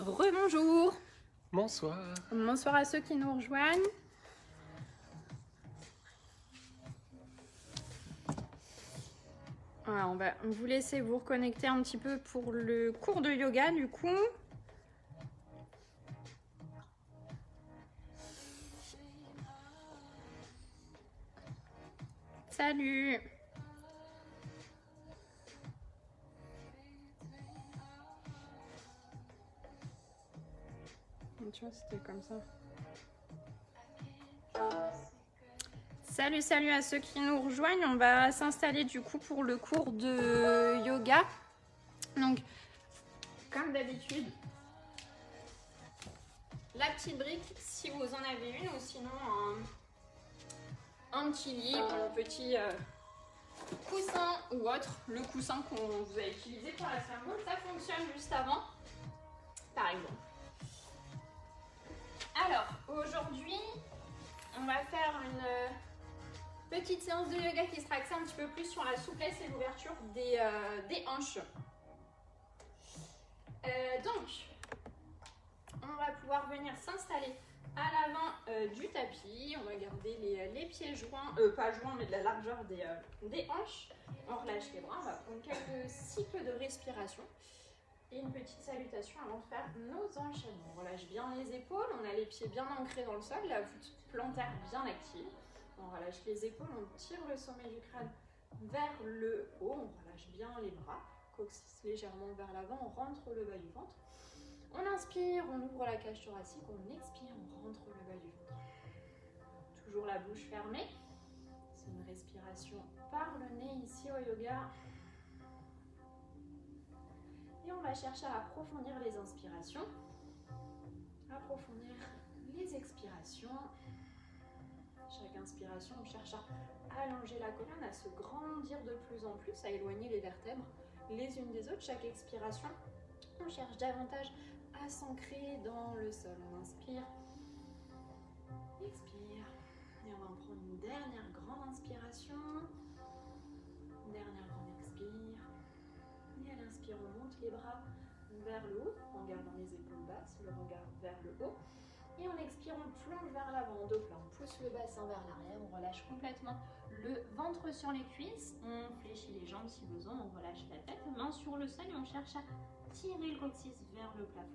Rebonjour. Bonsoir. Bonsoir à ceux qui nous rejoignent. Voilà, on va vous laisser vous reconnecter un petit peu pour le cours de yoga du coup. Salut. Tu vois, c'était comme ça. Salut à ceux qui nous rejoignent. On va s'installer du coup pour le cours de yoga. Donc, comme d'habitude, la petite brique, si vous en avez une, ou sinon un petit lit, un petit coussin ou autre. Le coussin qu'on vous a utilisé pour la symbole, ça fonctionne juste avant, par exemple. Alors, aujourd'hui, on va faire une petite séance de yoga qui sera axée un petit peu plus sur la souplesse et l'ouverture des hanches. Donc, on va pouvoir venir s'installer à l'avant du tapis. On va garder les pieds joints, pas joints, mais de la largeur des hanches. On relâche les bras, on va prendre quelques cycles de respiration. Et une petite salutation avant de faire nos enchaînements. On relâche bien les épaules, on a les pieds bien ancrés dans le sol, la voûte plantaire bien active. On relâche les épaules, on tire le sommet du crâne vers le haut, on relâche bien les bras, coccyx légèrement vers l'avant, on rentre le bas du ventre. On inspire, on ouvre la cage thoracique, on expire, on rentre le bas du ventre. Toujours la bouche fermée. C'est une respiration par le nez ici au yoga. Et on va chercher à approfondir les inspirations, approfondir les expirations. Chaque inspiration, on cherche à allonger la colonne, à se grandir de plus en plus, à éloigner les vertèbres les unes des autres. Chaque expiration, on cherche davantage à s'ancrer dans le sol. On inspire, expire, et on va en prendre une dernière grande inspiration, dernière grande expire. Et à l'inspire, on monte les bras vers le haut en gardant les épaules basses, le regard vers le haut. Et en expire, on plonge vers l'avant, dos plat. On pousse le bassin vers l'arrière, on relâche complètement le ventre sur les cuisses. On fléchit les jambes si besoin, on relâche la tête, main sur le sol et on cherche à tirer le coccyx vers le plafond.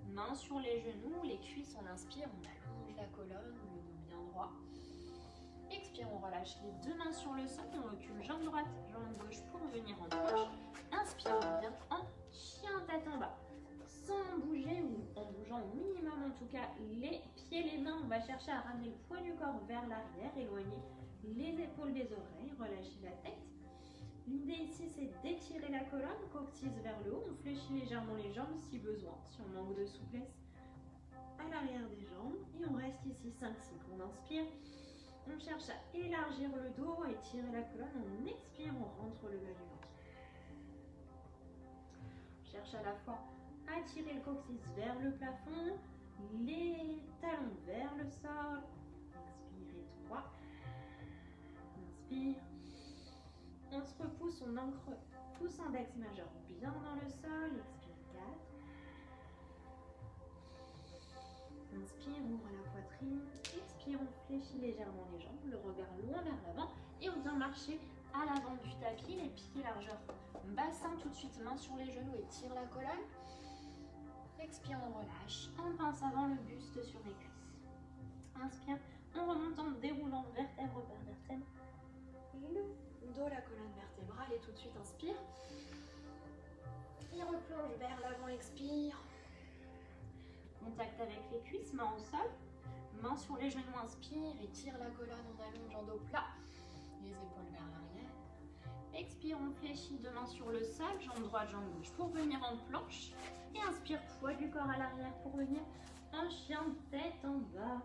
Main sur les genoux, les cuisses, on inspire, on allonge la colonne, le dos bien droit. Expire, on relâche les deux mains sur le sol, on recule jambe droite, jambe gauche pour venir en planche. Inspire, on vient en chien tête en bas. Sans bouger ou en bougeant au minimum en tout cas les pieds, les mains, on va chercher à ramener le poids du corps vers l'arrière, éloigner les épaules des oreilles, relâcher la tête. L'idée ici c'est d'étirer la colonne, coccyx vers le haut, on fléchit légèrement les jambes si besoin, si on manque de souplesse à l'arrière des jambes et on reste ici 5 cycles. On inspire. On cherche à élargir le dos, à étirer la colonne. On expire, on rentre le bas du ventre. On cherche à la fois à tirer le coccyx vers le plafond, les talons vers le sol. Expirez 3. Inspire. On se repousse, on ancre pouce index majeur bien dans le sol. Expire 4. Inspire, ouvre la poitrine. Expire, on fléchit légèrement les jambes, le regard loin vers l'avant. Et on vient marcher à l'avant du tapis, les pieds largeur bassin tout de suite, main sur les genoux et tire la colonne. Expire, on relâche. On pince avant le buste sur les cuisses. Inspire, on remonte en déroulant vertèbre par vertèbre. Le dos, la colonne vertébrale et tout de suite inspire. Et replonge vers l'avant, expire. Contact avec les cuisses, main au sol, main sur les genoux, inspire et tire la colonne, on allonge en dos plat, les épaules vers l'arrière. Expire, on fléchit deux mains sur le sol, jambe droite, jambe gauche pour venir en planche. Et inspire, poids du corps à l'arrière pour venir en chien tête en bas.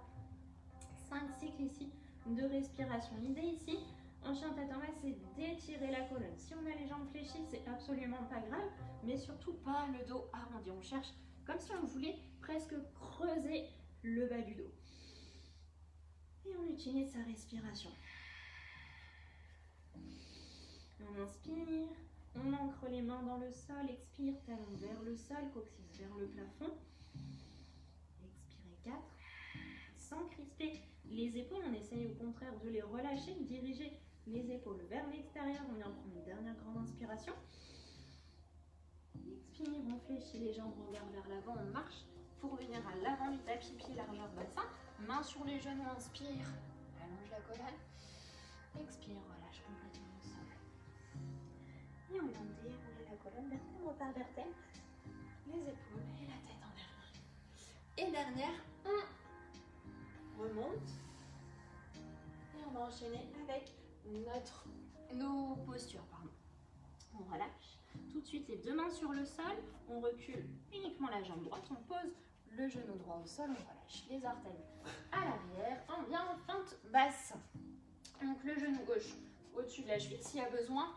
5 cycles ici de respiration. L'idée ici, en chien tête en bas, c'est d'étirer la colonne. Si on a les jambes fléchies, c'est absolument pas grave, mais surtout pas le dos arrondi. On cherche comme si on voulait presque creuser le bas du dos. Et on utilise sa respiration. On inspire, On ancre les mains dans le sol, expire, talon vers le sol, coccyx vers le plafond. Expirez 4. Sans crisper les épaules, on essaye au contraire de les relâcher, de diriger les épaules vers l'extérieur. On vient prendre une dernière grande inspiration. Expire, on fléchit les jambes, regard vers l'avant, on marche pour venir à l'avant du tapis, pied largeur bassin. Main sur les genoux, inspire, allonge la colonne. Expire, relâche complètement le sol. Et on vient dérouler la colonne vertèbre par vertèbre, les épaules et la tête en dernier. Et dernière, on remonte. Et on va enchaîner avec nos postures. On relâche. Tout de suite, les deux mains sur le sol. On recule uniquement la jambe droite. On pose le genou droit au sol. On relâche les orteils à l'arrière. On vient en feinte basse. Donc le genou gauche au-dessus de la cheville. S'il y a besoin,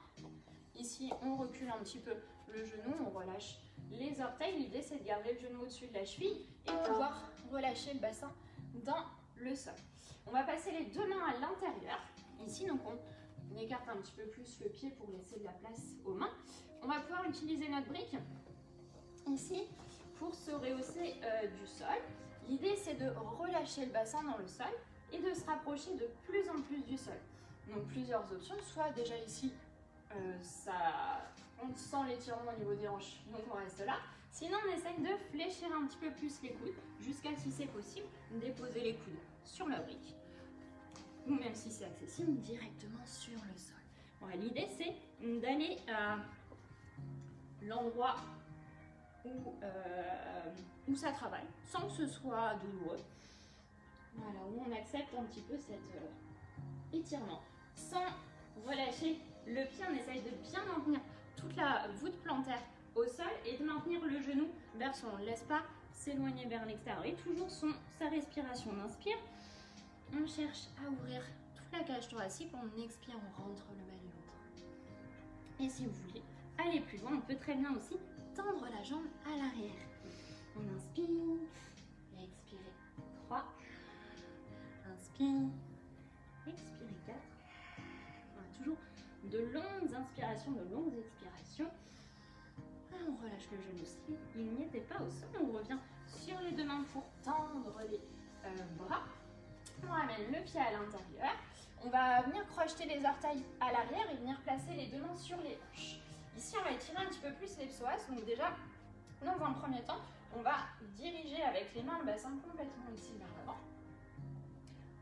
ici, on recule un petit peu le genou. On relâche les orteils. L'idée, c'est de garder le genou au-dessus de la cheville et de pouvoir relâcher le bassin dans le sol. On va passer les deux mains à l'intérieur. Ici, donc on écarte un petit peu plus le pied pour laisser de la place aux mains. On va pouvoir utiliser notre brique ici pour se rehausser du sol. L'idée, c'est de relâcher le bassin dans le sol et de se rapprocher de plus en plus du sol. Donc plusieurs options, soit déjà ici, on sent l'étirement au niveau des hanches, donc on reste là. Sinon, on essaye de fléchir un petit peu plus les coudes jusqu'à, si c'est possible, déposer les coudes sur la brique. Ou même si c'est accessible, directement sur le sol. Voilà, l'idée, c'est d'aller à l'endroit où ça travaille, sans que ce soit douloureux. Voilà, où on accepte un petit peu cet étirement. Sans relâcher le pied, on essaye de bien maintenir toute la voûte plantaire au sol et de maintenir le genou vers son. On ne laisse pas s'éloigner vers l'extérieur. Et toujours sa respiration. On inspire, on cherche à ouvrir toute la cage thoracique. On expire, on rentre le bas du ventre. Et si vous voulez aller plus loin, on peut très bien aussi tendre la jambe à l'arrière. On inspire et expirez 3. Inspire, expirez 4. On a toujours de longues inspirations, de longues expirations. On relâche le genou aussi. Il n'y était pas au sol. On revient sur les deux mains pour tendre les bras. On ramène le pied à l'intérieur. On va venir crocheter les orteils à l'arrière et venir placer les deux mains sur les hanches. Ici, on va étirer un petit peu plus les psoas. Donc déjà, dans un premier temps, on va diriger avec les mains le bassin complètement ici vers l'avant.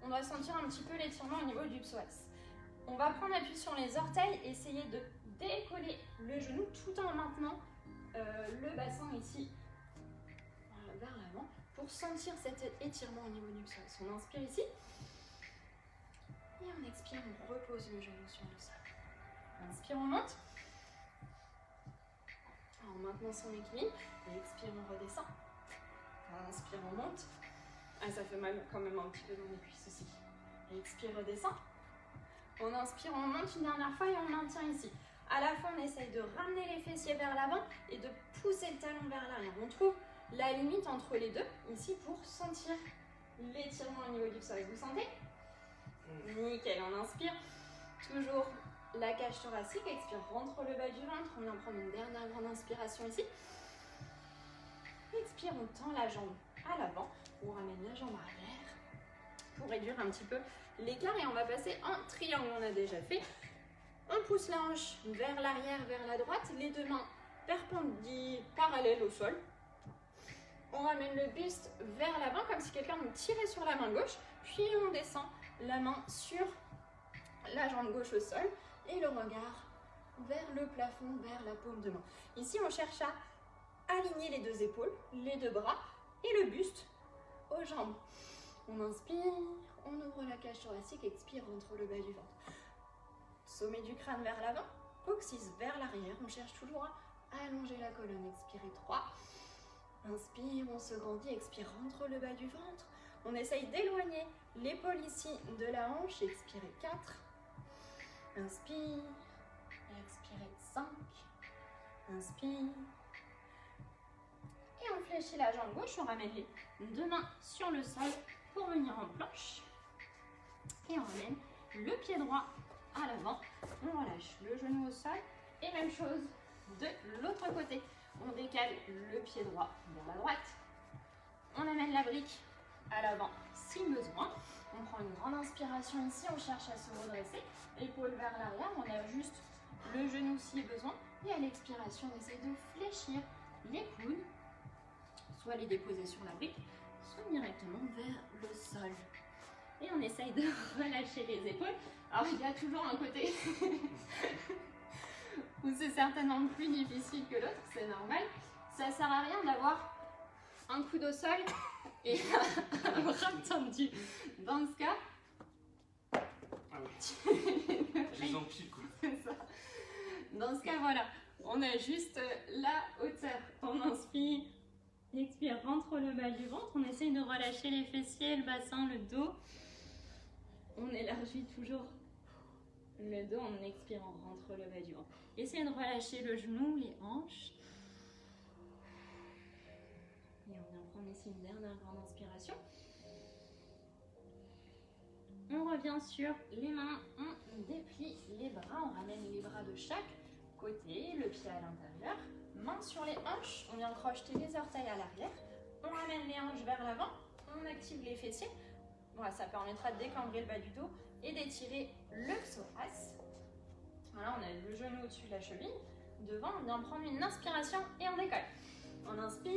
On va sentir un petit peu l'étirement au niveau du psoas. On va prendre appui sur les orteils, essayer de décoller le genou tout en maintenant le bassin ici vers l'avant pour sentir cet étirement au niveau du psoas. On inspire ici et on expire, on repose le genou sur le sol. Inspire, on monte. En maintenant son équilibre. Et expire, on redescend. Inspire, on monte. Ah, ça fait mal quand même un petit peu dans les cuisses aussi. Et expire, redescend. On inspire, on monte une dernière fois et on maintient ici. À la fin, on essaye de ramener les fessiers vers l'avant et de pousser le talon vers l'arrière. On trouve la limite entre les deux, ici, pour sentir l'étirement au niveau du sol. Vous sentez? Nickel, on inspire. Toujours la cage thoracique. Expire, rentre le bas du ventre. On vient prendre une dernière grande inspiration ici. Expire, on tend la jambe à l'avant. On ramène la jambe arrière pour réduire un petit peu l'écart et on va passer en triangle. On a déjà fait. On pousse la hanche vers l'arrière, vers la droite. Les deux mains perpendiculaires, parallèles au sol. On ramène le buste vers l'avant comme si quelqu'un nous tirait sur la main gauche. Puis on descend la main sur la jambe gauche au sol et le regard vers le plafond, vers la paume de main. Ici, on cherche à aligner les deux épaules, les deux bras et le buste aux jambes. On inspire, on ouvre la cage thoracique, expire, rentre le bas du ventre. Sommet du crâne vers l'avant, coccyx vers l'arrière. On cherche toujours à allonger la colonne. Expirez 3. Inspire, on se grandit, expire, rentre le bas du ventre. On essaye d'éloigner l'épaule ici de la hanche. Expirez 4. Inspire, expirez 5. Inspire. Et on fléchit la jambe gauche, on ramène les deux mains sur le sol pour venir en planche. Et on ramène le pied droit à l'avant. On relâche le genou au sol Et même chose de l'autre côté. On décale le pied droit vers la droite. On amène la brique à l'avant si besoin. On prend une grande inspiration ici, on cherche à se redresser. Épaule vers l'arrière, on ajuste le genou si besoin. Et à l'expiration, on essaie de fléchir les coudes, soit les déposer sur la brique, soit directement vers le sol. Et on essaye de relâcher les épaules. Alors il y a toujours un côté où c'est certainement plus difficile que l'autre, c'est normal. Ça sert à rien d'avoir un coude au sol et un bras tendu. Dans ce cas, J'ai senti le coup. c'est ça. Dans ce cas, voilà, on a juste la hauteur. On inspire, expire, rentre le bas du ventre. On essaye de relâcher les fessiers, le bassin, le dos. On élargit toujours le dos en expirant, rentre le bas du ventre. Essayez de relâcher le genou, les hanches. Et on vient prendre ici une dernière grande inspiration. On revient sur les mains, on déplie les bras, on ramène les bras de chaque côté, le pied à l'intérieur. Main sur les hanches, on vient crocheter les orteils à l'arrière. On ramène les hanches vers l'avant, on active les fessiers. Voilà, ça permettra de décambrer le bas du dos et d'étirer le psoas. Voilà, on a le genou au-dessus de la cheville. Devant, on vient prendre une inspiration et on décolle. On inspire.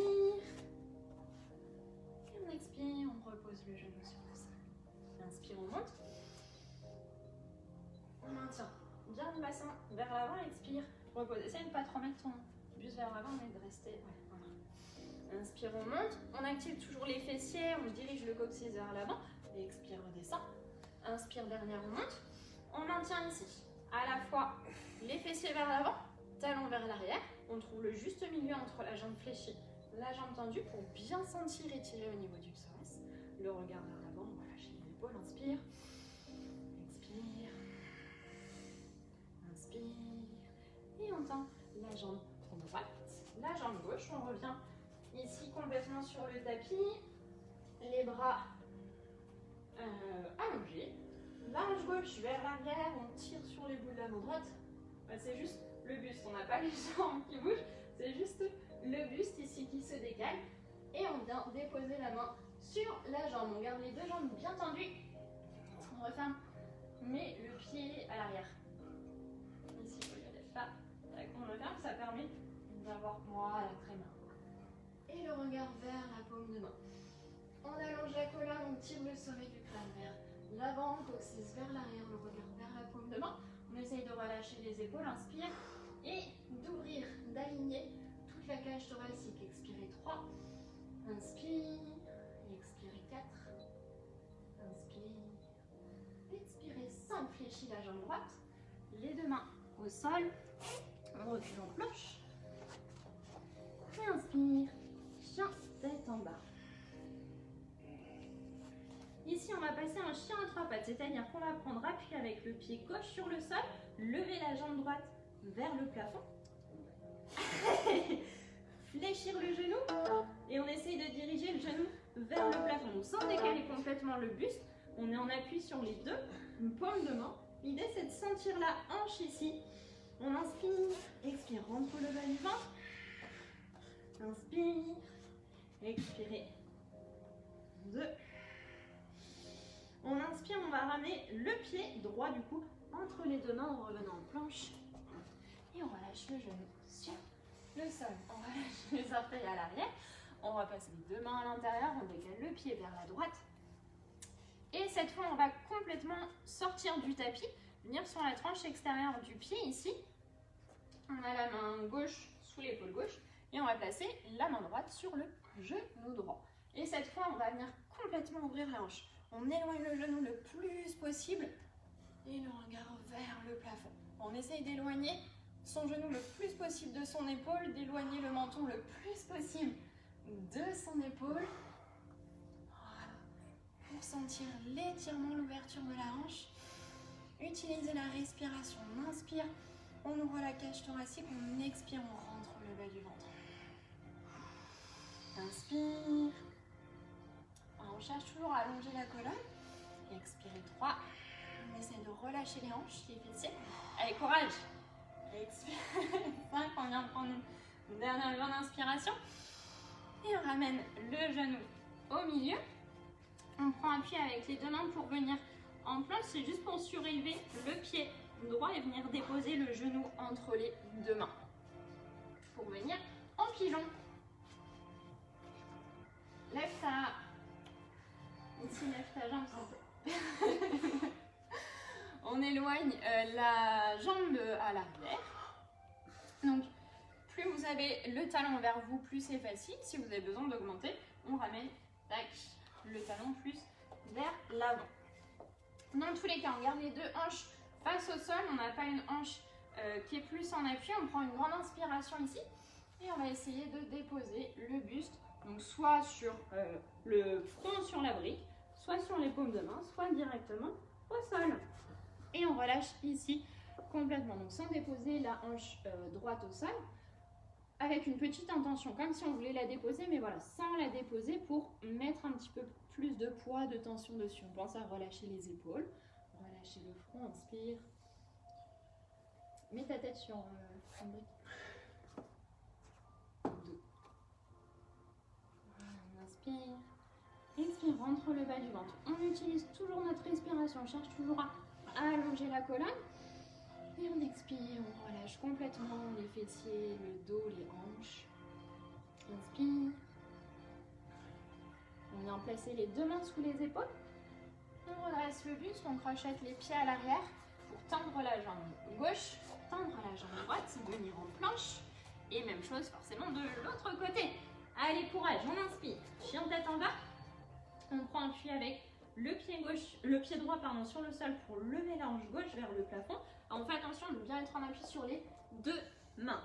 Et on expire, on repose le genou sur le sol. Inspire, on monte. On maintient bien le bassin vers l'avant, expire. Repose. Essaye de ne pas trop mettre ton juste vers l'avant, mais de rester. Ouais, voilà. Inspire, on monte. On active toujours les fessiers, on dirige le coccyx vers l'avant. Et expire, redescend. Inspire, dernière, on monte. On maintient ici à la fois les fessiers vers l'avant, talons vers l'arrière. On trouve le juste milieu entre la jambe fléchie, la jambe tendue pour bien sentir étirer au niveau du psoas. Le regard vers l'avant, on relâche les épaules. Inspire. Expire. Inspire. Et on tend la jambe droite, la jambe gauche. On revient ici complètement sur le tapis. Les bras allongés. La hanche gauche vers l'arrière, on tire sur les bouts de la main droite. C'est juste le buste, on n'a pas les jambes qui bougent, c'est juste le buste ici qui se décale. Et on vient déposer la main sur la jambe. On garde les deux jambes bien tendues. On referme, mais le pied à l'arrière. Ici, il ne lève pas. On referme, ça permet d'avoir moi la très main. Et le regard vers la paume de main. On allonge la colonne, on tire le sommet du crâne vers l'avant, coccyx vers l'arrière, le regard vers la paume de main. On essaye de relâcher les épaules, inspire, et d'ouvrir, d'aligner toute la cage thoracique. Expirez 3, inspire, expirez 4, inspire, expirez 5, fléchis la jambe droite, les deux mains au sol, on recule en planche, et inspire, chien, tête en bas. Ici, on va passer un chien à 3 pattes, c'est-à-dire qu'on va prendre appui avec le pied gauche sur le sol, lever la jambe droite vers le plafond, fléchir le genou, et on essaye de diriger le genou vers le plafond, sans décaler complètement le buste. On est en appui sur les deux paumes de main. L'idée, c'est de sentir la hanche ici. On inspire, expire, rentre le bas du ventre. Inspire, expirez. 2. On inspire, on va ramener le pied droit du coup entre les deux mains en revenant en planche. Et on relâche le genou sur le sol. On relâche les orteils à l'arrière. On repasse les deux mains à l'intérieur. On décale le pied vers la droite. Et cette fois, on va complètement sortir du tapis, venir sur la tranche extérieure du pied ici. On a la main gauche sous l'épaule gauche. Et on va placer la main droite sur le genou droit. Et cette fois, on va venir complètement ouvrir la hanche. On éloigne le genou le plus possible et le regard vers le plafond. On essaye d'éloigner son genou le plus possible de son épaule, d'éloigner le menton le plus possible de son épaule. Voilà. Pour sentir l'étirement, l'ouverture de la hanche. Utilisez la respiration. On inspire, on ouvre la cage thoracique, on expire, on rentre le bas du ventre. Inspire. On cherche toujours à allonger la colonne. Expirez 3. On essaie de relâcher les hanches, les fessiers. Allez, courage. expire. 5, on vient prendre une dernière grande inspiration. Et on ramène le genou au milieu. On prend appui avec les deux mains pour venir en planche. C'est juste pour surélever le pied droit et venir déposer le genou entre les deux mains. Pour venir en pigeon. Lève ta... Ici, lève ta jambe, s'il te plaît. On éloigne la jambe à l'arrière. Donc, plus vous avez le talon vers vous, plus c'est facile. Si vous avez besoin d'augmenter, on ramène tac, le talon plus vers l'avant. Dans tous les cas, on garde les deux hanches face au sol. On n'a pas une hanche qui est plus en appui. On prend une grande inspiration ici. Et on va essayer de déposer le buste. Donc, soit sur le front sur la brique, soit sur les paumes de main, soit directement au sol. Et on relâche ici complètement. Donc, sans déposer la hanche droite au sol. Avec une petite intention, comme si on voulait la déposer, mais voilà, sans la déposer pour mettre un petit peu plus de poids, de tension dessus. On pense à relâcher les épaules, relâcher le front, inspire. Mets ta tête sur une brique. 2. Voilà, on inspire. Expire, rentre le bas du ventre. On utilise toujours notre respiration, on cherche toujours à allonger la colonne. Et on expire, on relâche complètement les fessiers, le dos, les hanches. Inspire. On vient placer les deux mains sous les épaules. On redresse le buste, on crochette les pieds à l'arrière pour tendre la jambe gauche, tendre la jambe droite, venir en planche. Et même chose forcément de l'autre côté. Allez, courage, on inspire. Chien tête en bas. On prend appui avec le pied droit sur le sol pour lever la hanche gauche vers le plafond. On fait attention de bien être en appui sur les deux mains.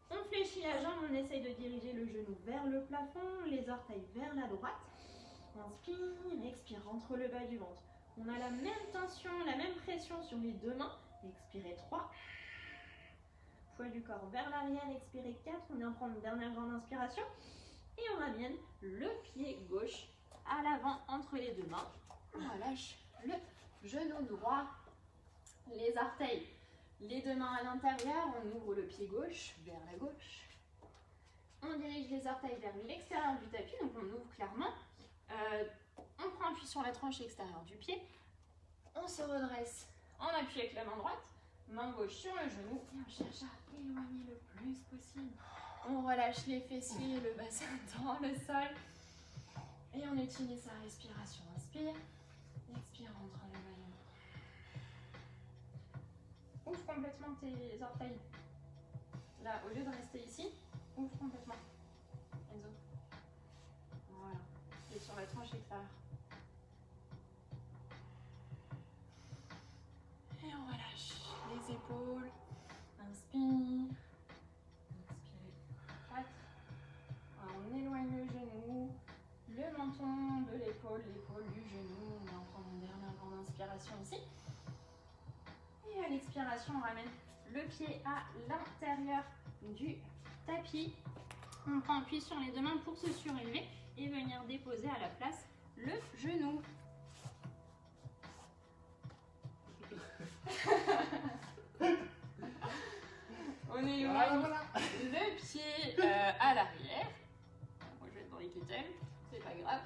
On fléchit la jambe, on essaye de diriger le genou vers le plafond, les orteils vers la droite. Inspire, expire, rentre le bas du ventre. On a la même tension, la même pression sur les deux mains. Expirez 3. Poids du corps vers l'arrière, expirez 4. On vient prendre une dernière grande inspiration. Et on ramène le pied gauche à l'avant entre les deux mains. On relâche le genou droit, les orteils, les deux mains à l'intérieur. On ouvre le pied gauche vers la gauche. On dirige les orteils vers l'extérieur du tapis, donc on ouvre clairement. On prend appui sur la tranche extérieure du pied. On se redresse en appui avec la main droite, main gauche sur le genou et on cherche à éloigner le plus possible. On relâche les fessiers, le bassin dans le sol. Et on utilise sa respiration. Inspire, expire, rentre le ballon. Ouvre complètement tes orteils. Là, au lieu de rester ici, ouvre complètement. Enzo. Voilà. Et sur la tranche extérieure. Et on relâche les épaules. Inspire. Expirez. 4. On éloigne le genou. Le menton de l'épaule, l'épaule du genou. On va en prendre une dernière grande inspiration ici. Et à l'expiration, on ramène le pied à l'intérieur du tapis. On prend appui sur les deux mains pour se surélever et venir déposer à la place le genou. On éloigne le pied à l'arrière. Moi, je vais être dans les clitelles. C'est pas grave.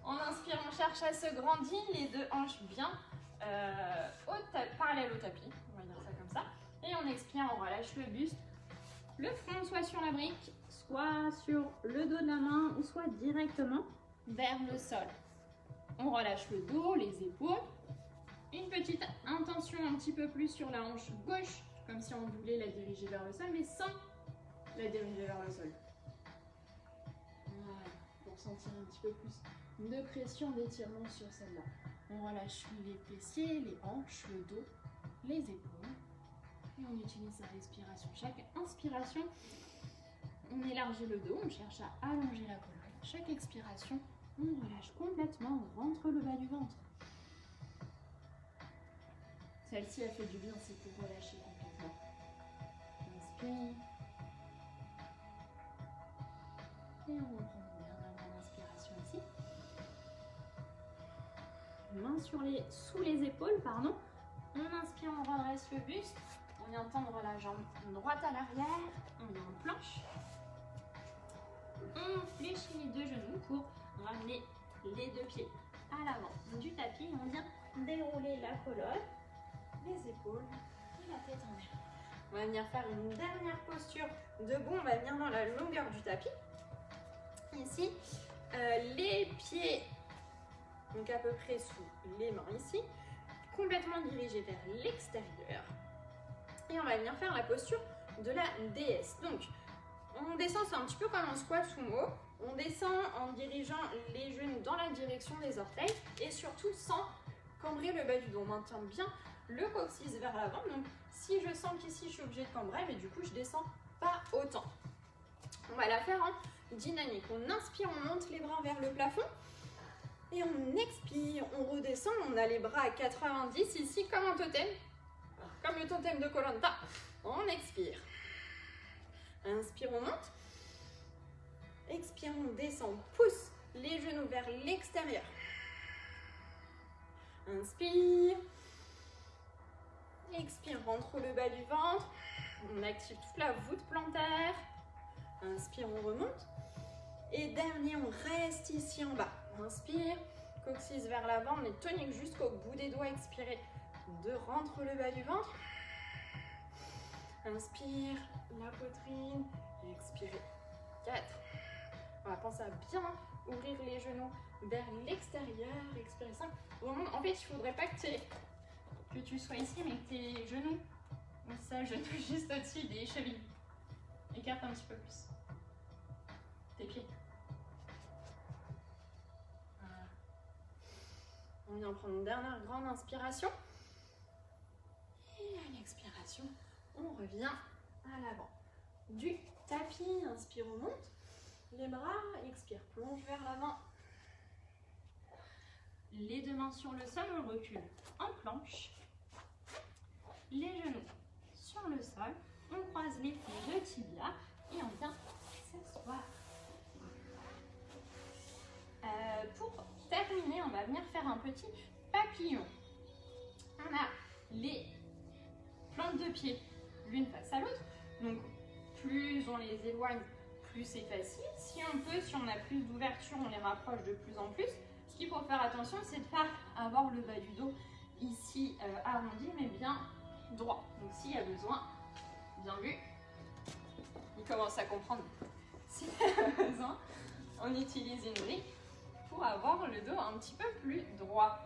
On inspire, on cherche à se grandir, les deux hanches bien parallèles au tapis. On va dire ça comme ça. Et on expire, on relâche le buste. Le front soit sur la brique, soit sur le dos de la main, ou soit directement vers le sol. On relâche le dos, les épaules. Une petite intention un petit peu plus sur la hanche gauche, comme si on voulait la diriger vers le sol, mais sans la diriger vers le sol. Voilà, pour sentir un petit peu plus de pression, d'étirement sur celle-là. On relâche les fessiers, les hanches, le dos, les épaules. Et on utilise sa respiration. Chaque inspiration, on élargit le dos, on cherche à allonger la colonne. Chaque expiration, on relâche complètement, on rentre le bas du ventre. Celle-ci a fait du bien, c'est pour relâcher complètement. Inspire. Et on reprend une dernière grande inspiration ici. Main sous les épaules, pardon. On inspire, on redresse le buste. On vient tendre la jambe droite à l'arrière. On vient en planche. On fléchit les deux genoux pour ramener les deux pieds à l'avant du tapis. On vient dérouler la colonne, les épaules et la tête en l'air. On va venir faire une dernière posture debout. On va venir dans la longueur du tapis. Ici, les pieds donc à peu près sous les mains ici, complètement dirigés vers l'extérieur. Et on va venir faire la posture de la déesse. Donc, on descend, c'est un petit peu comme un squat sumo. On descend en dirigeant les genoux dans la direction des orteils et surtout sans cambrer le bas du dos. On maintient bien le coccyx vers l'avant. Donc, si je sens qu'ici je suis obligée de cambrer, mais du coup, je descends pas autant. On va la faire en dynamique. On inspire, on monte les bras vers le plafond. Et on expire, on redescend. On a les bras à 90 ici comme un totem. Comme le totem de Koh Lanta. On expire. Inspire, on monte. Expire, on descend. On pousse les genoux vers l'extérieur. Inspire. Expire, rentre le bas du ventre. On active toute la voûte plantaire. Inspire, on remonte. Et dernier, on reste ici en bas. Inspire, coccyx vers l'avant. On est tonique jusqu'au bout des doigts. Expirez. De rentre le bas du ventre. Inspire, la poitrine. Expirez. 4. On va penser à bien ouvrir les genoux vers l'extérieur. Expirez 5. En fait, il ne faudrait pas que tu sois ici, mais que tes genoux, ça, genoux juste au-dessus des chevilles. Écarte un petit peu plus tes pieds. Voilà. On vient prendre une dernière grande inspiration. Et à l'expiration, on revient à l'avant du tapis. Inspire, on monte les bras. Expire, plonge vers l'avant. Les deux mains sur le sol, on recule en planche. Les genoux sur le sol. On croise les deux tibias et on vient s'asseoir. Pour terminer, on va venir faire un petit papillon. On a les plantes de pied l'une face à l'autre. Donc, plus on les éloigne, plus c'est facile. Si on peut, si on a plus d'ouverture, on les rapproche de plus en plus. Ce qu'il faut faire attention, c'est de ne pas avoir le bas du dos ici arrondi, mais bien droit. Donc, s'il y a besoin, bien vu, il commence à comprendre. S'il y a besoin, on utilise une brique pour avoir le dos un petit peu plus droit.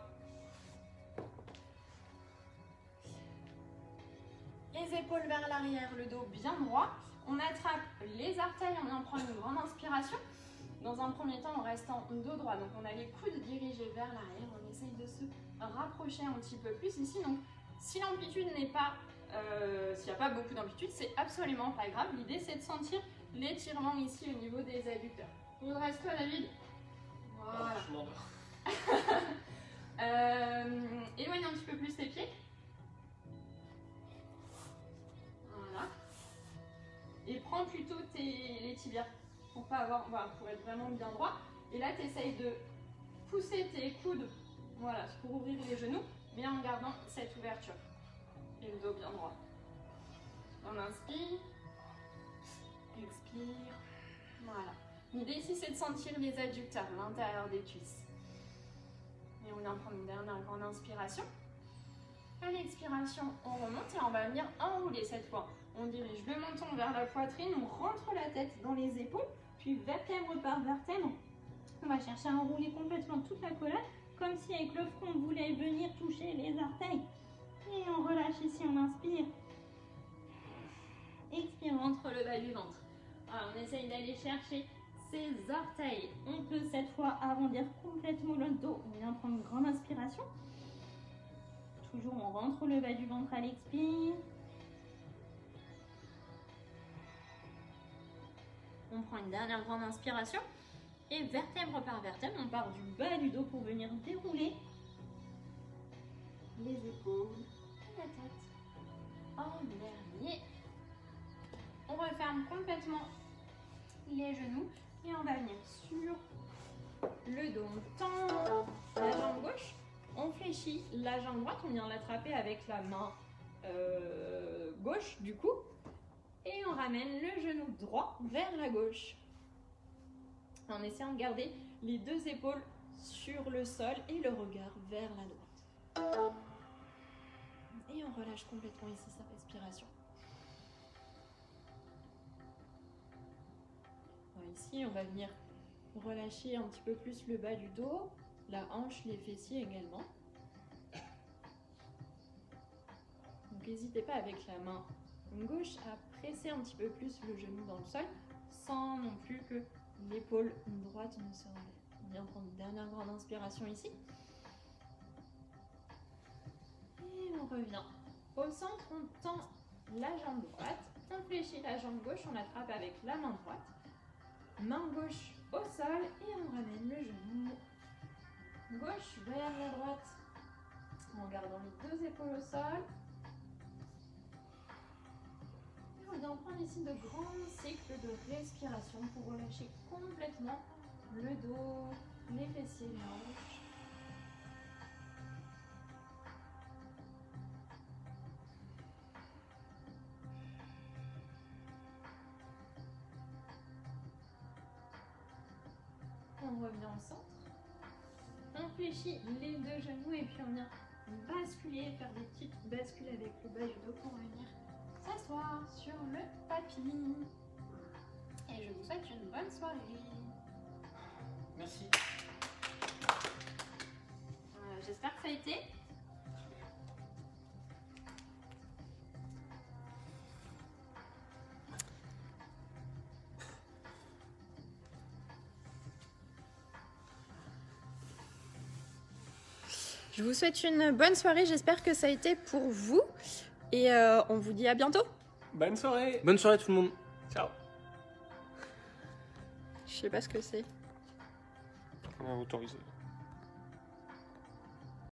Les épaules vers l'arrière, le dos bien droit. On attrape les orteils, on vient prendre une grande inspiration. Dans un premier temps, on reste en dos droit. Donc on a les coudes dirigés vers l'arrière. On essaye de se rapprocher un petit peu plus ici. Donc si l'amplitude n'est pas, s'il n'y a pas beaucoup d'amplitude, c'est absolument pas grave. L'idée c'est de sentir l'étirement ici au niveau des adducteurs. Redresse-toi, David. Voilà. Je m'endors. Éloigne un petit peu plus tes pieds. Voilà. Et prends plutôt les tibias pour pas avoir, voilà, pour être vraiment bien droit. Et là, tu essayes de pousser tes coudes, voilà, pour ouvrir les genoux, mais en gardant cette ouverture. Et le dos bien droit. On inspire. Expire. Voilà. L'idée ici, c'est de sentir les adducteurs, l'intérieur des cuisses. Et on vient prendre une dernière grande inspiration. À l'expiration, on remonte et on va venir enrouler cette fois. On dirige le menton vers la poitrine, on rentre la tête dans les épaules, puis vertèbre par vertèbre. On va chercher à enrouler complètement toute la colonne, comme si avec le front, on voulait venir toucher les orteils. Et on relâche ici, on inspire. Expire, rentre le bas du ventre. Voilà, on essaye d'aller chercher ses orteils. On peut cette fois arrondir complètement le dos. On vient prendre une grande inspiration. Toujours, on rentre le bas du ventre à l'expire. On prend une dernière grande inspiration. Et vertèbre par vertèbre, on part du bas du dos pour venir dérouler les épaules et la tête. En dernier, on referme complètement les genoux et on va venir sur le dos. On tend la jambe gauche, on fléchit la jambe droite, on vient l'attraper avec la main gauche du coup. Et on ramène le genou droit vers la gauche. En essayant de garder les deux épaules sur le sol et le regard vers la droite. Et on relâche complètement ici sa respiration. Alors ici, on va venir relâcher un petit peu plus le bas du dos, la hanche, les fessiers également. Donc n'hésitez pas avec la main gauche à presser un petit peu plus le genou dans le sol, sans non plus que l'épaule droite ne se relève. On vient prendre une dernière grande inspiration ici. Et on revient. Au centre, on tend la jambe droite, on fléchit la jambe gauche, on l'attrape avec la main droite. Main gauche au sol et on ramène le genou gauche vers la droite. En gardant les deux épaules au sol. Et on vient prendre ici de grands cycles de respiration pour relâcher complètement le dos, les fessiers, les hanches. On revient au centre. On fléchit les deux genoux et puis on vient basculer, faire des petites bascules avec le bas du dos pour venir s'asseoir sur le tapis. Et je vous souhaite une bonne soirée. Merci. J'espère que ça a été. Je vous souhaite une bonne soirée, j'espère que ça a été pour vous. Et on vous dit à bientôt. Bonne soirée. Bonne soirée tout le monde. Ciao. Je sais pas ce que c'est. Autorisé.